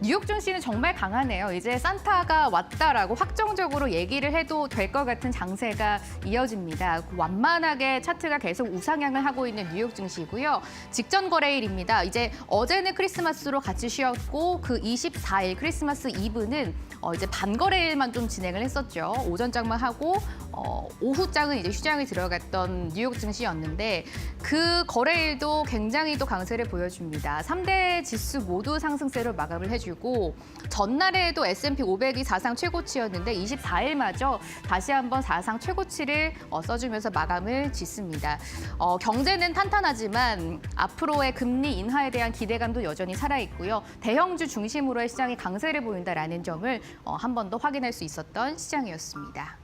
뉴욕 증시는 정말 강하네요. 이제 산타가 왔다라고 확정적으로 얘기를 해도 될 것 같은 장세가 이어집니다. 완만하게 차트가 계속 우상향을 하고 있는 뉴욕 증시고요. 직전 거래일입니다. 이제 어제는 크리스마스로 같이 쉬었고 그 24일 크리스마스 이브는 이제 반거래일만 좀 진행을 했었죠. 오전장만 하고 오후장은 이제 휴장이 들어갔던 뉴욕 증시였는데 그 거래일도 굉장히 또 강세를 보여줍니다. 3대 지수 모두 상승세로 마감을 해주고 전날에도 S&P 500이 사상 최고치였는데 24일마저 다시 한번 사상 최고치를 써주면서 마감을 짓습니다. 경제는 탄탄하지만 앞으로의 금리 인하에 대한 기대감도 여전히 살아있고요. 대형주 중심으로의 시장이 강세를 보인다라는 점을 한 번 더 확인할 수 있었던 시장이었습니다.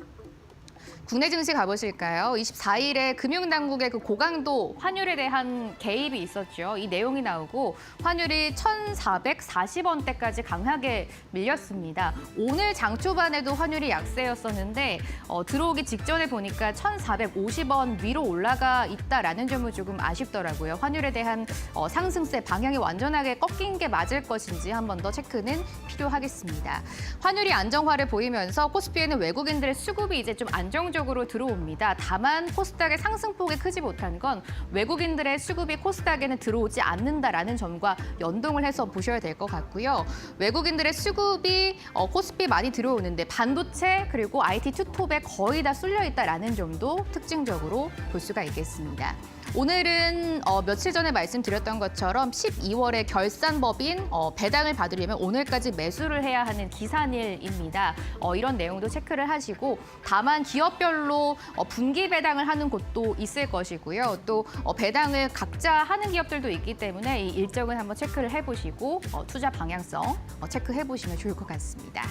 국내 증시 가보실까요? 24일에 금융당국의 그 고강도 환율에 대한 개입이 있었죠. 이 내용이 나오고 환율이 1,440원대까지 강하게 밀렸습니다. 오늘 장 초반에도 환율이 약세였었는데 들어오기 직전에 보니까 1,450원 위로 올라가 있다라는 점은 조금 아쉽더라고요. 환율에 대한 상승세 방향이 완전하게 꺾인 게 맞을 것인지 한 번 더 체크는 필요하겠습니다. 환율이 안정화를 보이면서 코스피에는 외국인들의 수급이 이제 좀 안정적으로 들어옵니다. 다만 코스닥의 상승폭이 크지 못한 건 외국인들의 수급이 코스닥에는 들어오지 않는다라는 점과 연동을 해서 보셔야 될 것 같고요. 외국인들의 수급이 코스피 많이 들어오는데 반도체 그리고 IT 투톱에 거의 다 쏠려 있다라는 점도 특징적으로 볼 수가 있겠습니다. 오늘은 며칠 전에 말씀드렸던 것처럼 12월에 결산법인 배당을 받으려면 오늘까지 매수를 해야 하는 기산일입니다. 이런 내용도 체크를 하시고 다만 기업별로 분기 배당을 하는 곳도 있을 것이고요. 또 배당을 각자 하는 기업들도 있기 때문에 이 일정을 한번 체크를 해보시고 투자 방향성 체크해보시면 좋을 것 같습니다.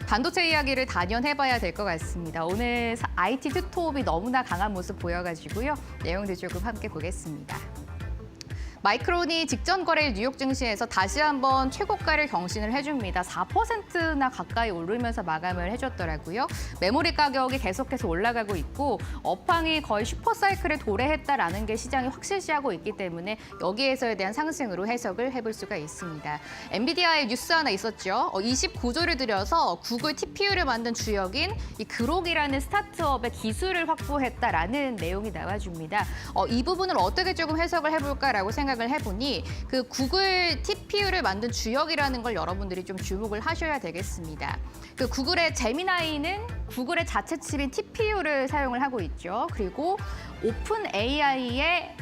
반도체 이야기를 단연해봐야 될 것 같습니다. 오늘 IT 투톱이 너무나 강한 모습 보여가지고요. 내용들 조금 함께 보겠습니다. 마이크론이 직전 거래일 뉴욕 증시에서 다시 한번 최고가를 경신을 해줍니다. 4%나 가까이 오르면서 마감을 해줬더라고요. 메모리 가격이 계속해서 올라가고 있고 업황이 거의 슈퍼사이클에 도래했다라는 게 시장이 확실시하고 있기 때문에 여기에서에 대한 상승으로 해석을 해볼 수가 있습니다. 엔비디아의 뉴스 하나 있었죠. 29조를 들여서 구글 TPU를 만든 주역인 이 그록이라는 스타트업의 기술을 확보했다라는 내용이 나와줍니다. 이 부분을 어떻게 조금 해석을 해볼까라고 생각을 해보니 그 구글 TPU를 만든 주역이라는 걸 여러분들이 좀 주목을 하셔야 되겠습니다. 그 구글의 제미나이는 구글의 자체 칩인 TPU를 사용을 하고 있죠. 그리고 오픈 AI의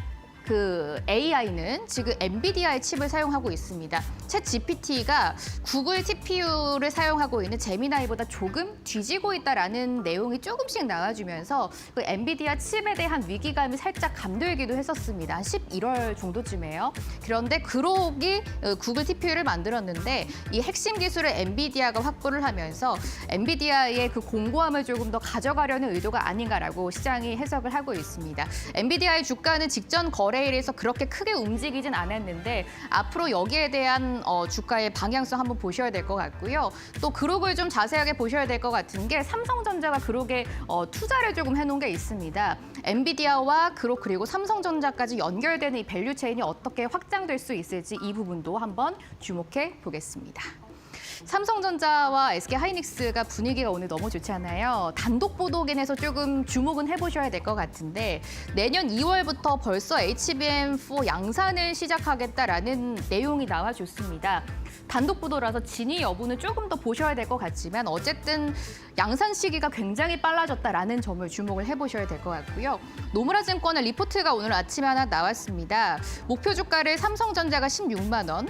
그 AI는 지금 엔비디아의 칩을 사용하고 있습니다. 챗 GPT가 구글 TPU를 사용하고 있는 제미나이보다 조금 뒤지고 있다라는 내용이 조금씩 나와주면서 그 엔비디아 칩에 대한 위기감이 살짝 감돌기도 했었습니다. 한 11월 정도쯤에요. 그런데 그록이 구글 TPU를 만들었는데 이 핵심 기술을 엔비디아가 확보를 하면서 엔비디아의 그 공고함을 조금 더 가져가려는 의도가 아닌가라고 시장이 해석을 하고 있습니다. 엔비디아의 주가는 직전 거래일에서 그렇게 크게 움직이진 않았는데 앞으로 여기에 대한 주가의 방향성 한번 보셔야 될 것 같고요. 또 그록을 좀 자세하게 보셔야 될 것 같은 게 삼성전자가 그록에 투자를 조금 해놓은 게 있습니다. 엔비디아와 그록 그리고 삼성전자까지 연결되는 이 밸류체인이 어떻게 확장될 수 있을지 이 부분도 한번 주목해 보겠습니다. 삼성전자와 SK하이닉스가 분위기가 오늘 너무 좋잖아요. 단독 보도긴 해서 조금 주목은 해보셔야 될 것 같은데 내년 2월부터 벌써 HBM4 양산을 시작하겠다라는 내용이 나와줬습니다. 단독 보도라서 진위 여부는 조금 더 보셔야 될 것 같지만 어쨌든 양산 시기가 굉장히 빨라졌다라는 점을 주목을 해보셔야 될 것 같고요. 노무라 증권의 리포트가 오늘 아침에 하나 나왔습니다. 목표 주가를 삼성전자가 16만 원,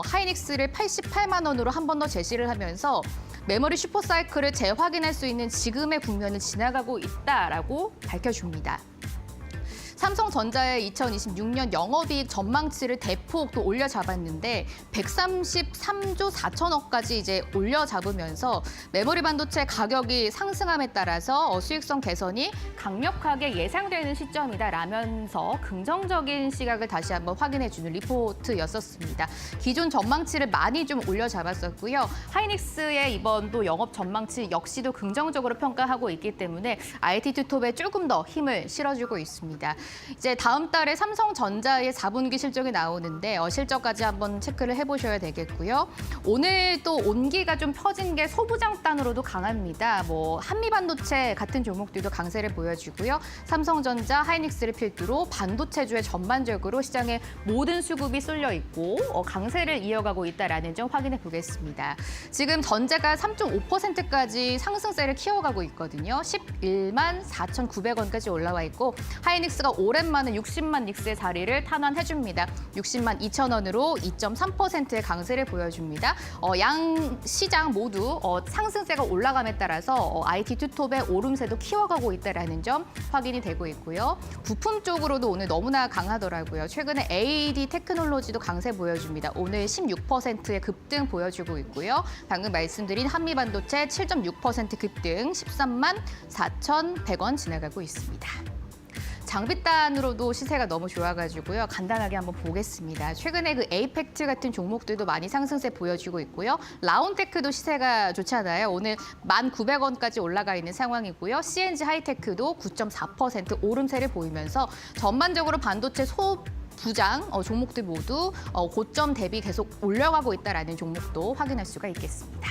하이닉스를 88만 원으로 한 번 더 제시를 하면서 메모리 슈퍼사이클을 재확인할 수 있는 지금의 국면을 지나가고 있다라고 밝혀줍니다. 삼성전자의 2026년 영업이익 전망치를 대폭 또 올려잡았는데 133조 4천억까지 이제 올려잡으면서 메모리 반도체 가격이 상승함에 따라서 수익성 개선이 강력하게 예상되는 시점이다라면서 긍정적인 시각을 다시 한번 확인해주는 리포트였었습니다. 기존 전망치를 많이 좀 올려잡았었고요. 하이닉스의 이번 또 영업 전망치 역시도 긍정적으로 평가하고 있기 때문에 IT 투톱에 조금 더 힘을 실어주고 있습니다. 이제 다음 달에 삼성전자의 4분기 실적이 나오는데 실적까지 한번 체크를 해보셔야 되겠고요. 오늘 또 온기가 좀 펴진 게 소부장단으로도 강합니다. 뭐 한미반도체 같은 종목들도 강세를 보여주고요. 삼성전자, 하이닉스를 필두로 반도체주에 전반적으로 시장에 모든 수급이 쏠려 있고 강세를 이어가고 있다라는 점 확인해 보겠습니다. 지금 전재가 3.5%까지 상승세를 키워가고 있거든요. 11만 4,900원까지 올라와 있고 하이닉스가 오랜만에 60만 닉스의 자리를 탄환해줍니다. 60만 2천 원으로 2.3%의 강세를 보여줍니다. 양 시장 모두 상승세가 올라감에 따라서 IT 투톱의 오름세도 키워가고 있다는 점 확인이 되고 있고요. 부품 쪽으로도 오늘 너무나 강하더라고요. 최근에 AD 테크놀로지도 강세 보여줍니다. 오늘 16%의 급등 보여주고 있고요. 방금 말씀드린 한미반도체 7.6% 급등 13만 4,100원 지나가고 있습니다. 장비단으로도 시세가 너무 좋아가지고요. 간단하게 한번 보겠습니다. 최근에 그 에이펙트 같은 종목들도 많이 상승세 보여주고 있고요. 라온테크도 시세가 좋잖아요. 오늘 1,900원까지 올라가 있는 상황이고요. CNG 하이테크도 9.4% 오름세를 보이면서 전반적으로 반도체 부장 종목들 모두 고점 대비 계속 올라가고 있다는 종목도 확인할 수가 있겠습니다.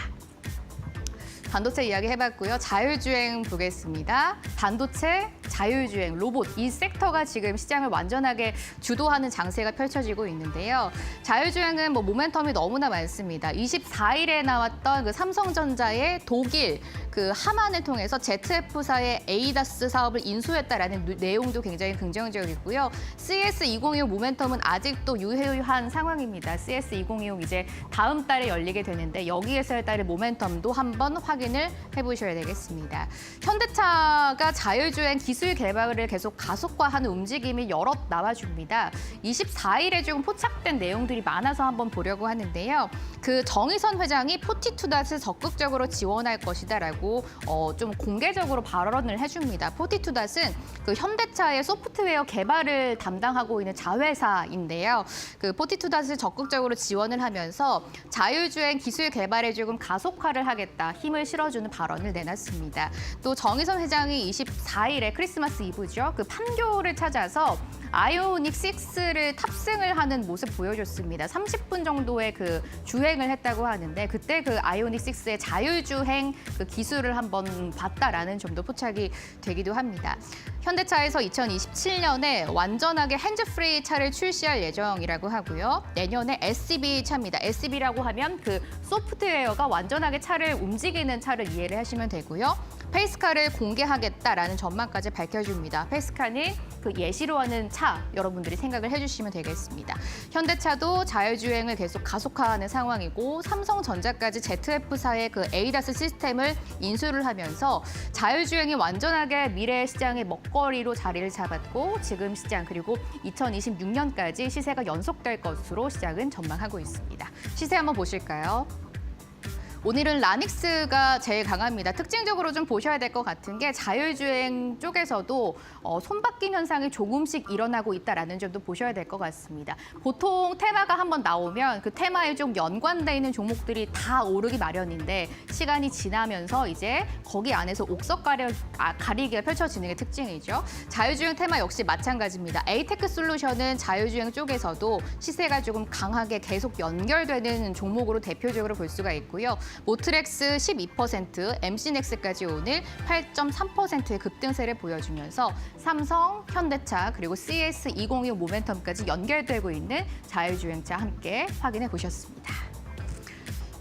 반도체 이야기 해봤고요. 자율주행 보겠습니다. 반도체, 자율주행, 로봇 이 섹터가 지금 시장을 완전하게 주도하는 장세가 펼쳐지고 있는데요. 자율주행은 뭐 모멘텀이 너무나 많습니다. 24일에 나왔던 그 삼성전자의 독일 그 하만을 통해서 ZF사의 에이다스 사업을 인수했다라는 내용도 굉장히 긍정적이고요. CS2025 모멘텀은 아직도 유효한 상황입니다. CS2025 이제 다음 달에 열리게 되는데 여기에서의 따른 모멘텀도 한번 확인을 해보셔야 되겠습니다. 현대차가 자율주행 기술 개발을 계속 가속화하는 움직임이 여러 나와줍니다. 24일에 좀 포착된 내용들이 많아서 한번 보려고 하는데요. 그 정의선 회장이 포티투닷을 적극적으로 지원할 것이다라고 좀 공개적으로 발언을 해줍니다. 포티투닷은 그 현대차의 소프트웨어 개발을 담당하고 있는 자회사인데요. 그 포티투닷을 적극적으로 지원을 하면서 자율주행 기술 개발에 조금 가속화를 하겠다, 힘을 실어주는 발언을 내놨습니다. 또 정의선 회장이 24일에 크리스마스 이브죠. 그 판교를 찾아서 아이오닉 6를 탑승을 하는 모습 보여줬습니다. 30분 정도의 그 주행을 했다고 하는데 그때 그 아이오닉 6의 자율주행 그 기술을 한번 봤다라는 점도 포착이 되기도 합니다. 현대차에서 2027년에 완전하게 핸즈프리 차를 출시할 예정이라고 하고요. 내년에 SCB 차입니다. SCB라고 하면 그 소프트웨어가 완전하게 차를 움직이는 차를 이해를 하시면 되고요. 페이스카를 공개하겠다라는 전망까지 밝혀줍니다. 페이스카는 그 예시로 하는 차 여러분들이 생각을 해주시면 되겠습니다. 현대차도 자율주행을 계속 가속화하는 상황이고 삼성전자까지 ZF사의 그 에이다스 시스템을 인수를 하면서 자율주행이 완전하게 미래 시장의 먹거리로 자리를 잡았고 지금 시장 그리고 2026년까지 시세가 연속될 것으로 시장은 전망하고 있습니다. 시세 한번 보실까요? 오늘은 라닉스가 제일 강합니다. 특징적으로 좀 보셔야 될 것 같은 게 자율주행 쪽에서도 손바뀜 현상이 조금씩 일어나고 있다는 점도 보셔야 될 것 같습니다. 보통 테마가 한번 나오면 그 테마에 좀 연관돼 있는 종목들이 다 오르기 마련인데 시간이 지나면서 이제 거기 안에서 옥석 가리기가 펼쳐지는 게 특징이죠. 자율주행 테마 역시 마찬가지입니다. 에이테크 솔루션은 자율주행 쪽에서도 시세가 조금 강하게 계속 연결되는 종목으로 대표적으로 볼 수가 있고요. 모트렉스 12%, MC넥스까지 오늘 8.3%의 급등세를 보여주면서 삼성, 현대차 그리고 CS2025 모멘텀까지 연결되고 있는 자율주행차 함께 확인해 보셨습니다.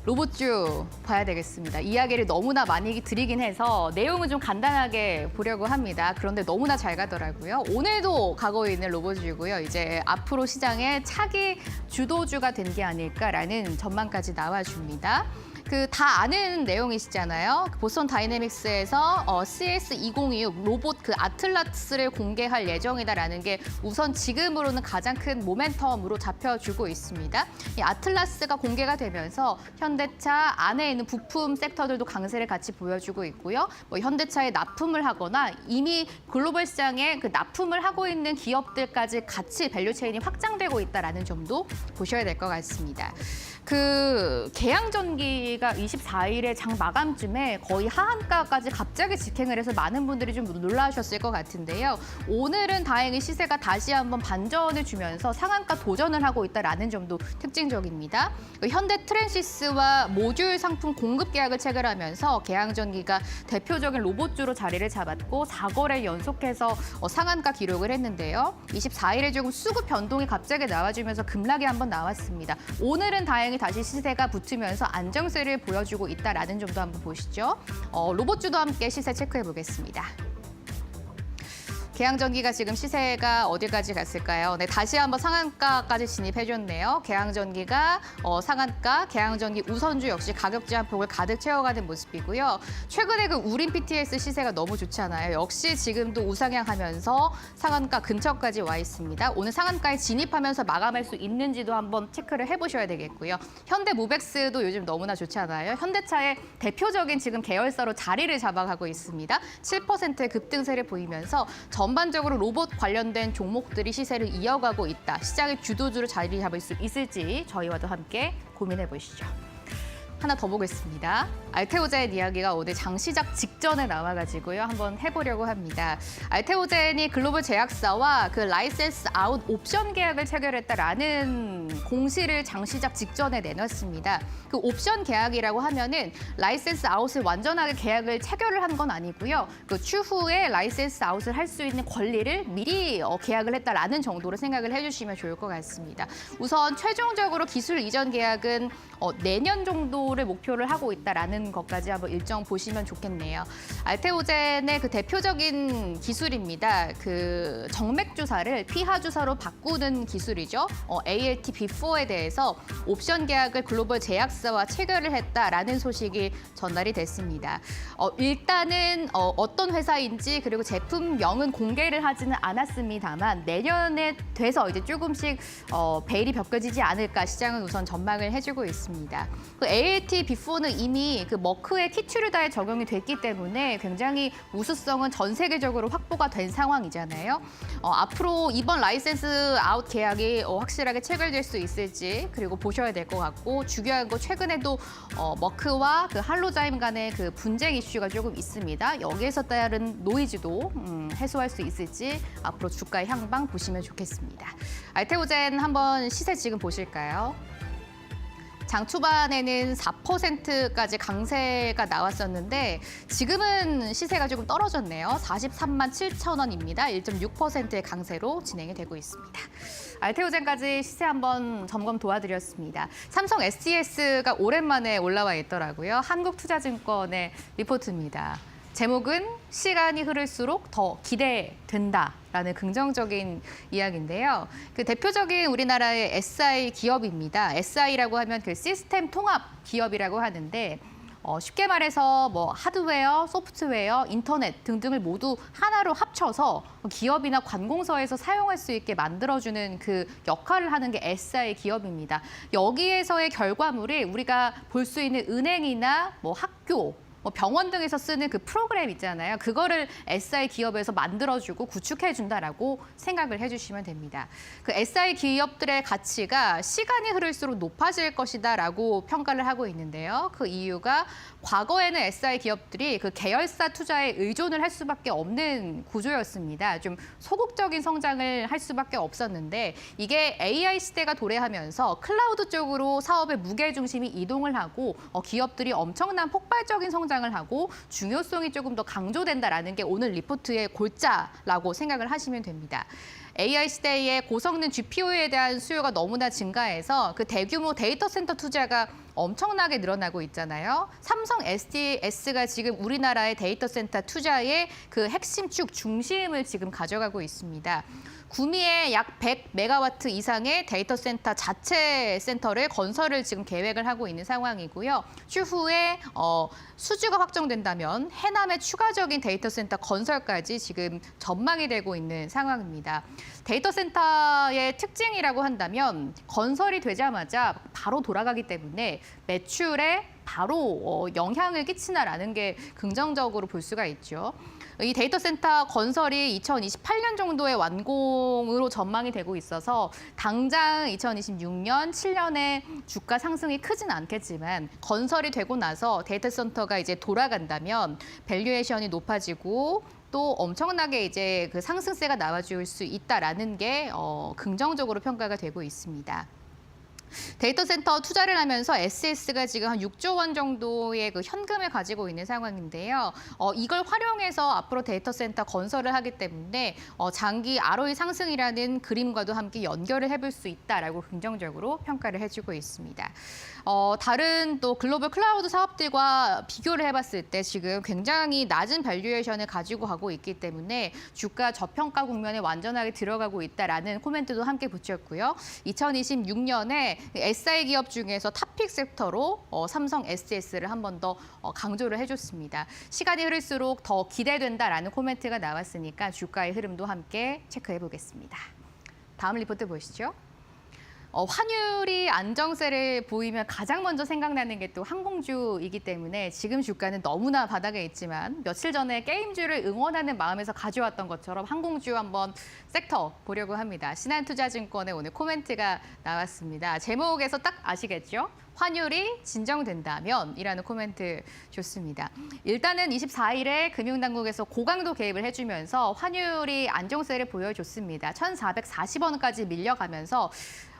로봇주 봐야 되겠습니다. 이야기를 너무나 많이 드리긴 해서 내용은 좀 간단하게 보려고 합니다. 그런데 너무나 잘 가더라고요. 오늘도 가고 있는 로봇주고요. 이제 앞으로 시장의 차기 주도주가 된 게 아닐까라는 전망까지 나와줍니다. 그 다 아는 내용이시잖아요. 보스턴 다이내믹스에서 CS2026 로봇 그 아틀라스를 공개할 예정이다라는 게 우선 지금으로는 가장 큰 모멘텀으로 잡혀주고 있습니다. 이 아틀라스가 공개가 되면서 현대차 안에 있는 부품 섹터들도 강세를 같이 보여주고 있고요. 뭐 현대차에 납품을 하거나 이미 글로벌 시장에 그 납품을 하고 있는 기업들까지 같이 밸류체인이 확장되고 있다라는 점도 보셔야 될 것 같습니다. 그 계양전기가 24일에 장 마감쯤에 거의 하한가까지 갑자기 직행을 해서 많은 분들이 좀 놀라셨을 것 같은데요. 오늘은 다행히 시세가 다시 한번 반전을 주면서 상한가 도전을 하고 있다라는 점도 특징적입니다. 현대 트랜시스와 모듈 상품 공급 계약을 체결하면서 계양전기가 대표적인 로봇주로 자리를 잡았고 4거래 연속해서 상한가 기록을 했는데요. 24일에 조금 수급 변동이 갑자기 나와주면서 급락이 한번 나왔습니다. 오늘은 다행히 다시 시세가 붙으면서 안정세를 보여주고 있다라는 점도 한번 보시죠. 로봇주도 함께 시세 체크해 보겠습니다. 계양전기가 지금 시세가 어디까지 갔을까요? 네, 다시 한번 상한가까지 진입해줬네요. 계양전기가 상한가, 계양전기 우선주 역시 가격 제한폭을 가득 채워가는 모습이고요. 최근에 그 우린 PTS 시세가 너무 좋잖아요. 역시 지금도 우상향하면서 상한가 근처까지 와 있습니다. 오늘 상한가에 진입하면서 마감할 수 있는지도 한번 체크를 해보셔야 되겠고요. 현대모백스도 요즘 너무나 좋잖아요. 현대차의 대표적인 지금 계열사로 자리를 잡아가고 있습니다. 7%의 급등세를 보이면서 전반적으로 로봇 관련된 종목들이 시세를 이어가고 있다. 시장의 주도주로 자리 잡을 수 있을지 저희와도 함께 고민해 보시죠. 하나 더 보겠습니다. 알테오젠 이야기가 오늘 장시작 직전에 나와가지고요. 한번 해보려고 합니다. 알테오젠이 글로벌 제약사와 그 라이센스 아웃 옵션 계약을 체결했다라는 공시를 장시작 직전에 내놨습니다. 그 옵션 계약이라고 하면은 라이센스 아웃을 완전하게 계약을 체결을 한 건 아니고요. 그 추후에 라이센스 아웃을 할 수 있는 권리를 미리 계약을 했다라는 정도로 생각을 해주시면 좋을 것 같습니다. 우선 최종적으로 기술 이전 계약은 내년 정도를 목표를 하고 있다라는 것까지 한번 일정 보시면 좋겠네요. 알테오젠의 그 대표적인 기술입니다. 그 정맥 주사를 피하 주사로 바꾸는 기술이죠. ALT-B4에 대해서 옵션 계약을 글로벌 제약사와 체결을 했다라는 소식이 전달이 됐습니다. 일단은 어떤 회사인지 그리고 제품명은 공개를 하지는 않았습니다만 내년에 돼서 이제 조금씩 베일이 벗겨지지 않을까 시장은 우선 전망을 해주고 있습니다. 그 ALT-B4는 이미 그 머크의 키투르다에 적용이 됐기 때문에 굉장히 우수성은 전 세계적으로 확보가 된 상황이잖아요. 앞으로 이번 라이센스 아웃 계약이 확실하게 체결될 수 있을지 그리고 보셔야 될 것 같고 중요한 거 최근에도 머크와 그 할로자임 간의 그 분쟁 이슈가 조금 있습니다. 여기에서 따른 노이즈도 해소할 수 있을지 앞으로 주가의 향방 보시면 좋겠습니다. 알테오젠 한번 시세 지금 보실까요? 장 초반에는 4%까지 강세가 나왔었는데 지금은 시세가 조금 떨어졌네요. 43만 7천 원입니다. 1.6%의 강세로 진행이 되고 있습니다. 알테오젠까지 시세 한번 점검 도와드렸습니다. 삼성 STS가 오랜만에 올라와 있더라고요. 한국투자증권의 리포트입니다. 제목은 시간이 흐를수록 더 기대된다라는 긍정적인 이야기인데요. 그 대표적인 우리나라의 SI 기업입니다. SI라고 하면 그 시스템 통합 기업이라고 하는데 쉽게 말해서 뭐 하드웨어, 소프트웨어, 인터넷 등등을 모두 하나로 합쳐서 기업이나 관공서에서 사용할 수 있게 만들어주는 그 역할을 하는 게 SI 기업입니다. 여기에서의 결과물이 우리가 볼 수 있는 은행이나 뭐 학교, 병원 등에서 쓰는 그 프로그램 있잖아요. 그거를 SI 기업에서 만들어주고 구축해준다라고 생각을 해주시면 됩니다. 그 SI 기업들의 가치가 시간이 흐를수록 높아질 것이다라고 평가를 하고 있는데요. 그 이유가 과거에는 SI 기업들이 그 계열사 투자에 의존을 할 수밖에 없는 구조였습니다. 좀 소극적인 성장을 할 수밖에 없었는데 이게 AI 시대가 도래하면서 클라우드 쪽으로 사업의 무게 중심이 이동을 하고 기업들이 엄청난 폭발적인 성장을 하고 중요성이 조금 더 강조된다라는 게 오늘 리포트의 골자라고 생각을 하시면 됩니다. AI 시대에 고성능 GPU에 대한 수요가 너무나 증가해서 그 대규모 데이터 센터 투자가 엄청나게 늘어나고 있잖아요. 삼성 SDS가 지금 우리나라의 데이터 센터 투자의 그 핵심 축 중심을 지금 가져가고 있습니다. 구미에 약 100메가와트 이상의 데이터 센터 자체 센터를 건설을 지금 계획을 하고 있는 상황이고요. 추후에 수주가 확정된다면 해남의 추가적인 데이터 센터 건설까지 지금 전망이 되고 있는 상황입니다. 데이터 센터의 특징이라고 한다면 건설이 되자마자 바로 돌아가기 때문에 매출에 바로 영향을 끼치나라는 게 긍정적으로 볼 수가 있죠. 이 데이터 센터 건설이 2028년 정도의 완공으로 전망이 되고 있어서 당장 2026년, 7년에 주가 상승이 크진 않겠지만 건설이 되고 나서 데이터 센터가 이제 돌아간다면 밸류에이션이 높아지고 또 엄청나게 이제 그 상승세가 나와줄 수 있다라는 게 긍정적으로 평가가 되고 있습니다. 데이터 센터 투자를 하면서 SES가 지금 한 6조 원 정도의 그 현금을 가지고 있는 상황인데요. 이걸 활용해서 앞으로 데이터 센터 건설을 하기 때문에 장기 ROE 상승이라는 그림과도 함께 연결을 해볼 수 있다라고 긍정적으로 평가를 해주고 있습니다. 다른 또 글로벌 클라우드 사업들과 비교를 해봤을 때 지금 굉장히 낮은 밸류에이션을 가지고 가고 있기 때문에 주가 저평가 국면에 완전하게 들어가고 있다라는 코멘트도 함께 붙였고요. 2026년에 SI 기업 중에서 탑픽 섹터로 삼성 SES를 한 번 더 강조를 해줬습니다. 시간이 흐를수록 더 기대된다라는 코멘트가 나왔으니까 주가의 흐름도 함께 체크해 보겠습니다. 다음 리포트 보시죠. 환율이 안정세를 보이면 가장 먼저 생각나는 게 또 항공주이기 때문에 지금 주가는 너무나 바닥에 있지만 며칠 전에 게임주를 응원하는 마음에서 가져왔던 것처럼 항공주 한번 섹터 보려고 합니다. 신한투자증권의 오늘 코멘트가 나왔습니다. 제목에서 딱 아시겠죠? 환율이 진정된다면 이라는 코멘트 좋습니다. 일단은 24일에 금융당국에서 고강도 개입을 해주면서 환율이 안정세를 보여줬습니다. 1,440원까지 밀려가면서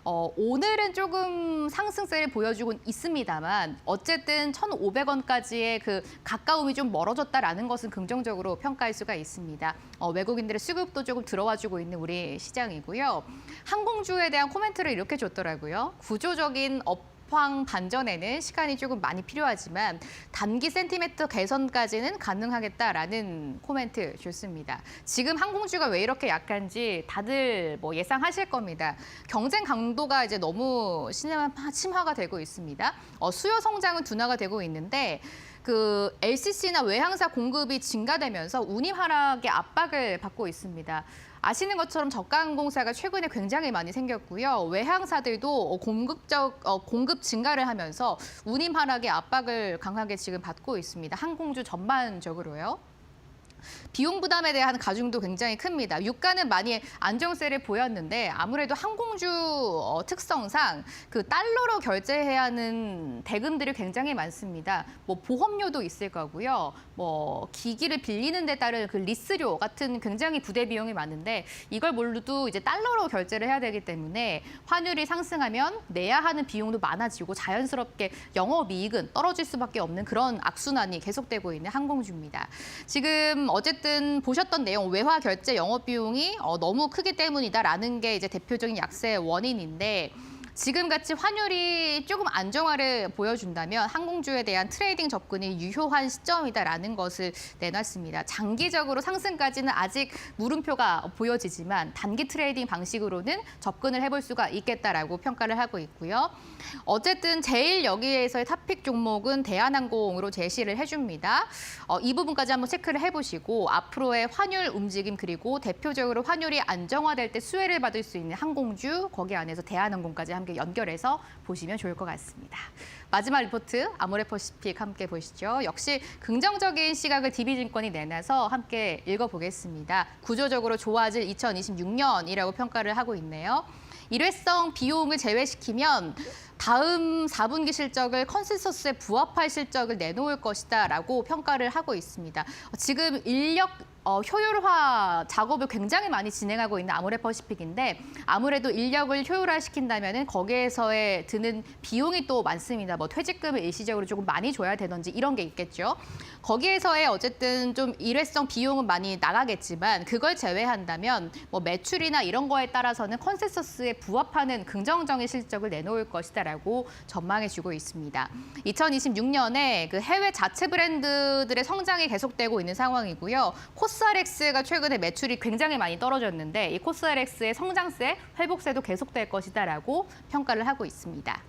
오늘은 조금 상승세를 보여주고 있습니다만 어쨌든 1,500원까지의 그 가까움이 좀 멀어졌다라는 것은 긍정적으로 평가할 수가 있습니다. 외국인들의 수급도 조금 들어와주고 있는 우리 시장이고요. 항공주에 대한 코멘트를 이렇게 줬더라고요. 구조적인 업황 반전에는 시간이 조금 많이 필요하지만 단기 센티멘트 개선까지는 가능하겠다라는 코멘트 줬습니다. 지금 항공주가 왜 이렇게 약한지 다들 뭐 예상하실 겁니다. 경쟁 강도가 이제 너무 심화가 되고 있습니다. 수요 성장은 둔화가 되고 있는데 그 LCC나 외항사 공급이 증가되면서 운임 하락의 압박을 받고 있습니다. 아시는 것처럼 저가항공사가 최근에 굉장히 많이 생겼고요. 외항사들도 공급 증가를 하면서 운임 하락의 압박을 강하게 지금 받고 있습니다. 항공주 전반적으로요. 비용 부담에 대한 가중도 굉장히 큽니다. 유가는 많이 안정세를 보였는데 아무래도 항공주 특성상 그 달러로 결제해야 하는 대금들이 굉장히 많습니다. 뭐 보험료도 있을 거고요. 뭐 기기를 빌리는 데 따른 그 리스료 같은 굉장히 부대 비용이 많은데 이걸 모두 이제 달러로 결제를 해야 되기 때문에 환율이 상승하면 내야 하는 비용도 많아지고 자연스럽게 영업이익은 떨어질 수밖에 없는 그런 악순환이 계속되고 있는 항공주입니다. 지금 어쨌든 보셨던 내용 외화 결제 영업 비용이 너무 크기 때문이다라는 게 이제 대표적인 약세의 원인인데 지금같이 환율이 조금 안정화를 보여준다면 항공주에 대한 트레이딩 접근이 유효한 시점이다라는 것을 내놨습니다. 장기적으로 상승까지는 아직 물음표가 보여지지만 단기 트레이딩 방식으로는 접근을 해볼 수가 있겠다라고 평가를 하고 있고요. 어쨌든 제일 여기에서의 탑픽 종목은 대한항공으로 제시를 해줍니다. 이 부분까지 한번 체크를 해보시고 앞으로의 환율 움직임 그리고 대표적으로 환율이 안정화될 때 수혜를 받을 수 있는 항공주 거기 안에서 대한항공까지 함께 연결해서 보시면 좋을 것 같습니다. 마지막 리포트 아모레퍼시픽 함께 보시죠. 역시 긍정적인 시각을 DB증권이 내놔서 함께 읽어보겠습니다. 구조적으로 좋아질 2026년이라고 평가를 하고 있네요. 일회성 비용을 제외시키면 다음 4분기 실적을 컨센서스에 부합할 실적을 내놓을 것이다라고 평가를 하고 있습니다. 지금 인력 효율화 작업을 굉장히 많이 진행하고 있는 아모레퍼시픽인데 아무래도 인력을 효율화시킨다면 거기에서의 드는 비용이 또 많습니다. 뭐 퇴직금을 일시적으로 조금 많이 줘야 되든지 이런 게 있겠죠. 거기에서의 어쨌든 좀 일회성 비용은 많이 나가겠지만 그걸 제외한다면 뭐 매출이나 이런 거에 따라서는 컨센서스에 부합하는 긍정적인 실적을 내놓을 것이다라고 전망해주고 있습니다. 2026년에 그 해외 자체 브랜드들의 성장이 계속되고 있는 상황이고요. 코스알엑스가 최근에 매출이 굉장히 많이 떨어졌는데 이 코스알엑스의 성장세, 회복세도 계속될 것이다라고 평가를 하고 있습니다.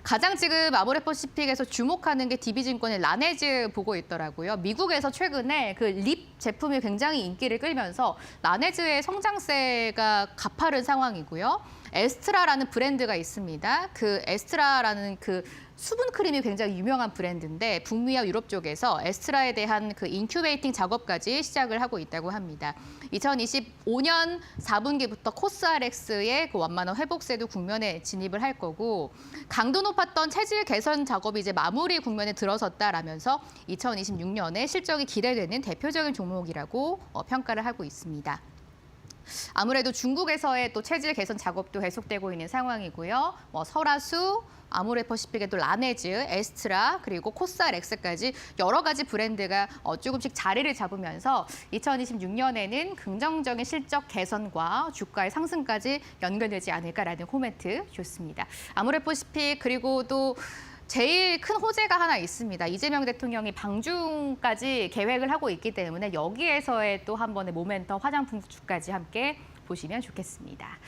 가장 지금 아모레퍼시픽에서 주목하는 게 DB증권의 라네즈 보고 있더라고요. 미국에서 최근에 그 립 제품이 굉장히 인기를 끌면서 라네즈의 성장세가 가파른 상황이고요. 에스트라라는 브랜드가 있습니다. 그 에스트라라는 그 수분 크림이 굉장히 유명한 브랜드인데 북미와 유럽 쪽에서 에스트라에 대한 그 인큐베이팅 작업까지 시작을 하고 있다고 합니다. 2025년 4분기부터 코스알엑스의 그 완만한 회복세도 국면에 진입을 할 거고 강도 높았던 체질 개선 작업이 이제 마무리 국면에 들어섰다라면서 2026년에 실적이 기대되는 대표적인 종목이라고 평가를 하고 있습니다. 아무래도 중국에서의 또 체질 개선 작업도 계속되고 있는 상황이고요. 설화수, 아모레퍼시픽의 또 라네즈, 에스트라, 그리고 코스알엑스까지 여러 가지 브랜드가 조금씩 자리를 잡으면서 2026년에는 긍정적인 실적 개선과 주가의 상승까지 연결되지 않을까라는 코멘트 좋습니다. 아모레퍼시픽 그리고 또 제일 큰 호재가 하나 있습니다. 이재명 대통령이 방중까지 계획을 하고 있기 때문에 여기에서의 또 한 번의 모멘텀 화장품 주까지 함께 보시면 좋겠습니다.